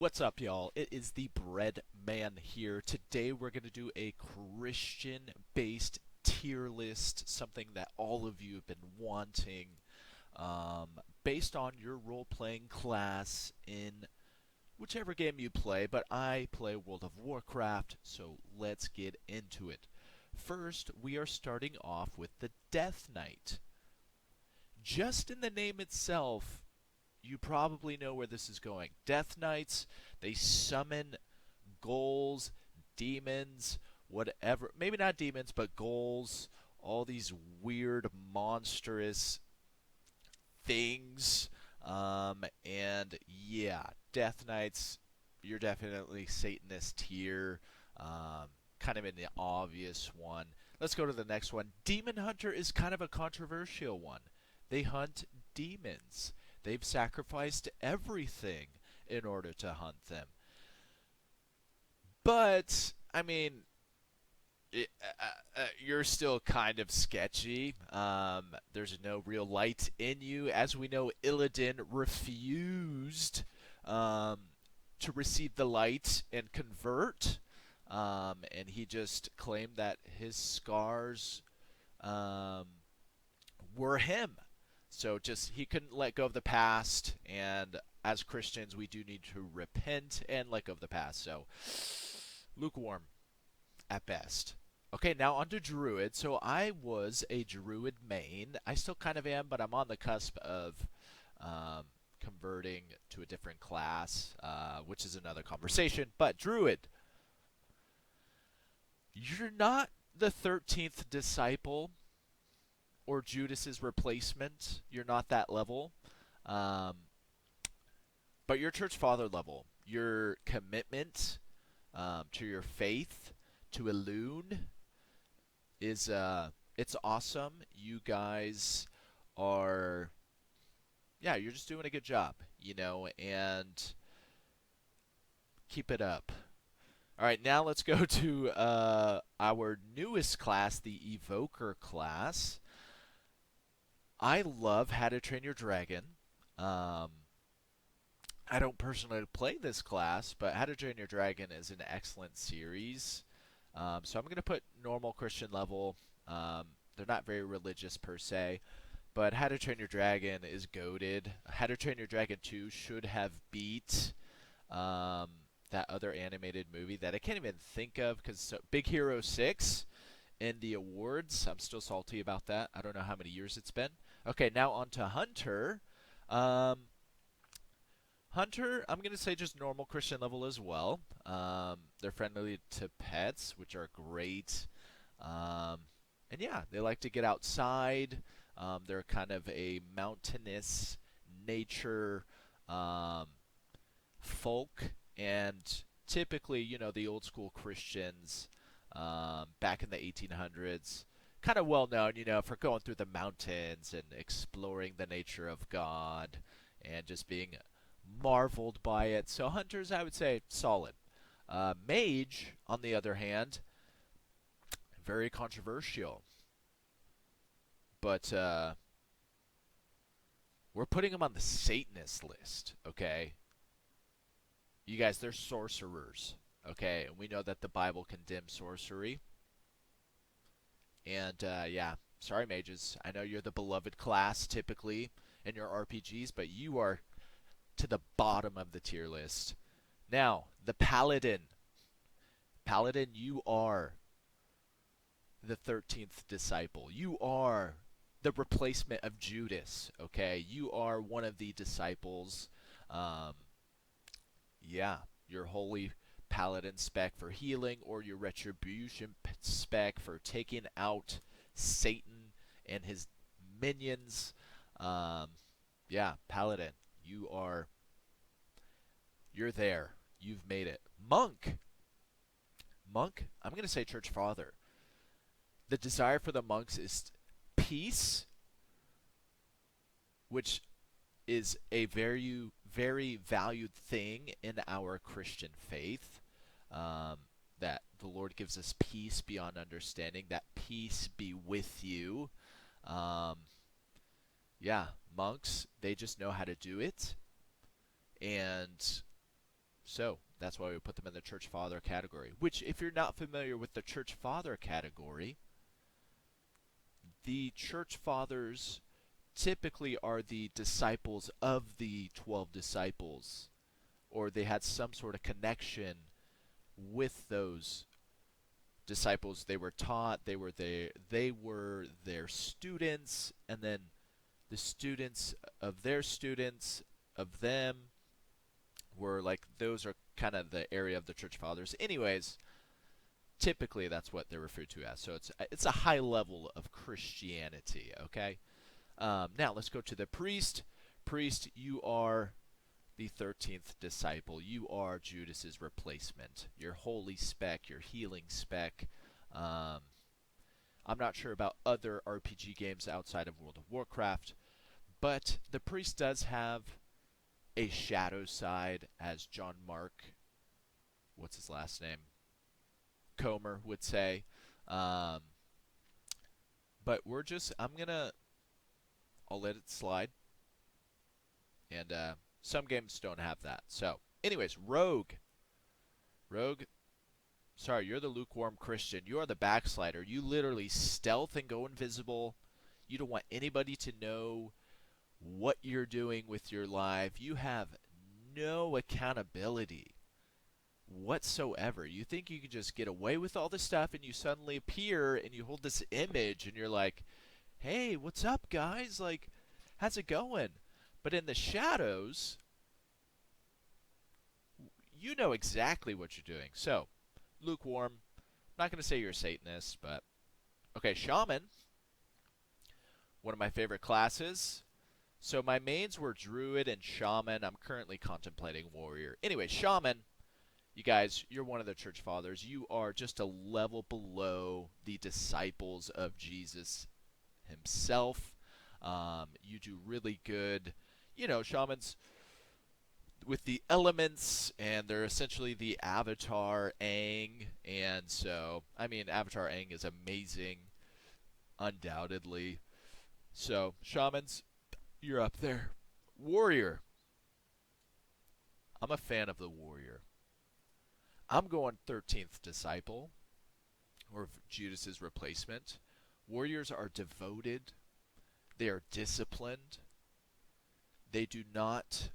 What's up, y'all? It is the Bread Man here. Today we're going to do a Christian based tier list, something that all of you have been wanting, based on your role playing class in whichever game you play. But I play World of Warcraft, so let's get into it. First, we are starting off with the Death Knight. Just in the name itself, you probably know where this is going. Death Knights, they summon ghouls, demons, whatever. Maybe not demons, but ghouls. All these weird, monstrous things. And yeah, Death Knights, you're definitely Satanist here. Kind of an obvious one. Let's go to the next one. Demon Hunter is kind of a controversial one. They hunt demons. They've sacrificed everything in order to hunt them. But, I mean, you're still kind of sketchy. There's no real light in you. As we know, Illidan refused to receive the light and convert. And he just claimed that his scars were him. So just he couldn't let go of the past, and as Christians, we do need to repent and let go of the past. So lukewarm at best. Okay, now on to Druid. So I was a Druid main. I still kind of am, but I'm on the cusp of um, converting to a different class, which is another conversation. But Druid, you're not the 13th disciple or Judas's replacement. You're not that level. Um, but you're church father level. Your commitment to your faith, to Elune, is it's awesome. You guys are, yeah, you're just doing a good job, and keep it up. All right, now let's go to our newest class, the Evoker class. I love How to Train Your Dragon. Um, I don't personally play this class, but How to Train Your Dragon is an excellent series. So I'm going to put normal Christian level. They're not very religious per se, but How to Train Your Dragon is goated. How to Train Your Dragon 2 should have beat that other animated movie that I can't even think of because Big Hero 6 in the awards. I'm still salty about that. I don't know how many years it's been. Okay, now on to Hunter. Um, Hunter, I'm going to say just normal Christian level as well. They're friendly to pets, which are great. And yeah, they like to get outside. They're kind of a mountainous nature um, folk. And typically, the old school Christians back in the 1800s, kind of well known, for going through the mountains and exploring the nature of God and just being marveled by it. So hunters, I would say, solid. Mage, on the other hand, very controversial. But we're putting them on the Satanist list, okay? You guys, they're sorcerers, okay? And we know that the Bible condemns sorcery. And yeah, sorry, mages. I know you're the beloved class typically in your RPGs, but you are to the bottom of the tier list. Now, the Paladin. Paladin, you are the 13th disciple. You are the replacement of Judas, okay? You are one of the disciples. Um, yeah, your holy paladin spec for healing, or your retribution spec for taking out Satan and his minions. Um, yeah, paladin, you're there. You've made it. Monk. Monk, I'm going to say church father. The desire for the monks is peace, which is a very, very valued thing in our Christian faith. Um, that the Lord gives us peace beyond understanding. That peace be with you. Um, yeah, monks, they just know how to do it. And So that's why we put them in the church father category. Which, if you're not familiar with the church father category, the church fathers typically are the disciples of the 12 disciples, or they had some sort of connection with those disciples. They were taught, they were their students, and then the students of them were like, those are kind of the area of the church fathers. Anyways, typically that's what they're referred to as. So it's a high level of Christianity. Okay. Now let's go to the priest. Priest, you are the 13th disciple. You are Judas's replacement. Your holy spec, your healing spec. I'm not sure about other RPG games outside of World of Warcraft, but the priest does have a shadow side, as John Mark, what's his last name? Comer would say. But I'll let it slide. And some games don't have that. So, anyways, Rogue. Rogue, sorry, you're the lukewarm Christian. You are the backslider. You literally stealth and go invisible. You don't want anybody to know what you're doing with your life. You have no accountability whatsoever. You think you can just get away with all this stuff, and you suddenly appear and you hold this image and you're like, hey, what's up, guys? Like, how's it going? But in the shadows, you know exactly what you're doing. So, lukewarm. I'm not going to say you're a Satanist, but okay, Shaman, one of my favorite classes. So my mains were Druid and Shaman. I'm currently contemplating Warrior. Anyway, Shaman, you guys, you're one of the church fathers. You are just a level below the disciples of Jesus himself. You do really good. You know, Shamans with the elements, and they're essentially the Avatar Aang. And so, I mean, Avatar Aang is amazing, undoubtedly. So, Shamans, you're up there. Warrior. I'm a fan of the Warrior. I'm going 13th Disciple, or Judas's replacement. Warriors are devoted. They are disciplined. They do not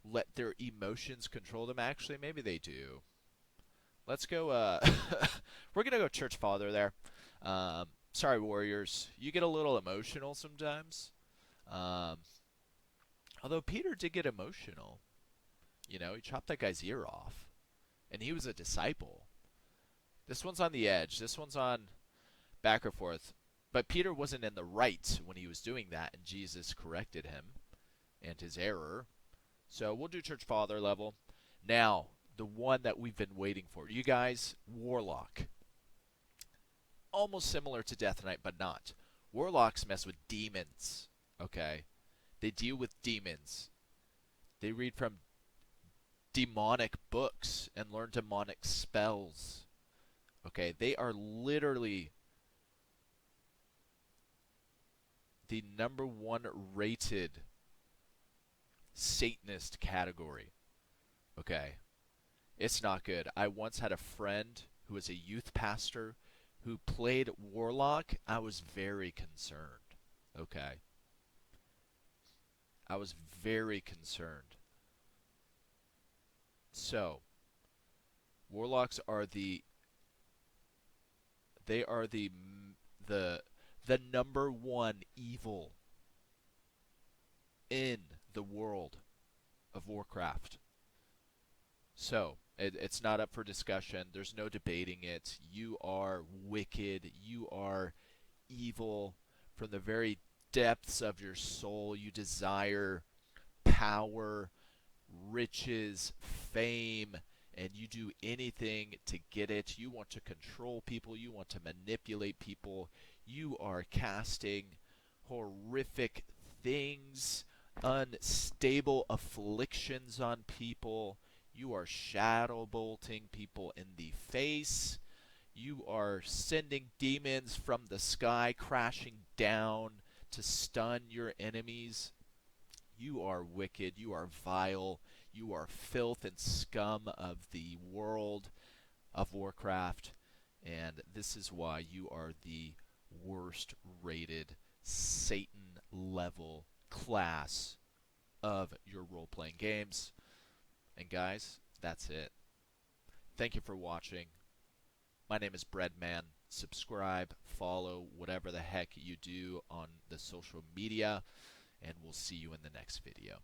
let their emotions control them. Actually, maybe they do. Let's go. We're going to go church father there. Sorry, Warriors. You get a little emotional sometimes. Although Peter did get emotional. You know, he chopped that guy's ear off. And he was a disciple. This one's on the edge. This one's on back or forth. But Peter wasn't in the right when he was doing that, and Jesus corrected him and his error. So we'll do church father level. Now, the one that we've been waiting for. You guys, Warlock. Almost similar to Death Knight, but not. Warlocks mess with demons. Okay? They deal with demons. They read from demonic books and learn demonic spells. Okay? They are literally the #1 rated Satanist category. Okay? It's not good. I once had a friend who was a youth pastor who played Warlock. I was very concerned. Okay? I was very concerned. So, Warlocks are the #1 evil in the world of Warcraft. So, it's not up for discussion. There's no debating it. You are wicked. You are evil from the very depths of your soul. You desire power, riches, fame, and you do anything to get it. You want to control people. You want to manipulate people. You are casting horrific things, unstable afflictions on people. You are shadow bolting people in the face. You are sending demons from the sky crashing down to stun your enemies. You are wicked. You are vile. You are filth and scum of the world of Warcraft, and this is why you are the worst rated Satan level class of your role playing games. And guys, that's it. Thank you for watching. My name is Breadman. Subscribe, follow, whatever the heck you do on the social media, and we'll see you in the next video.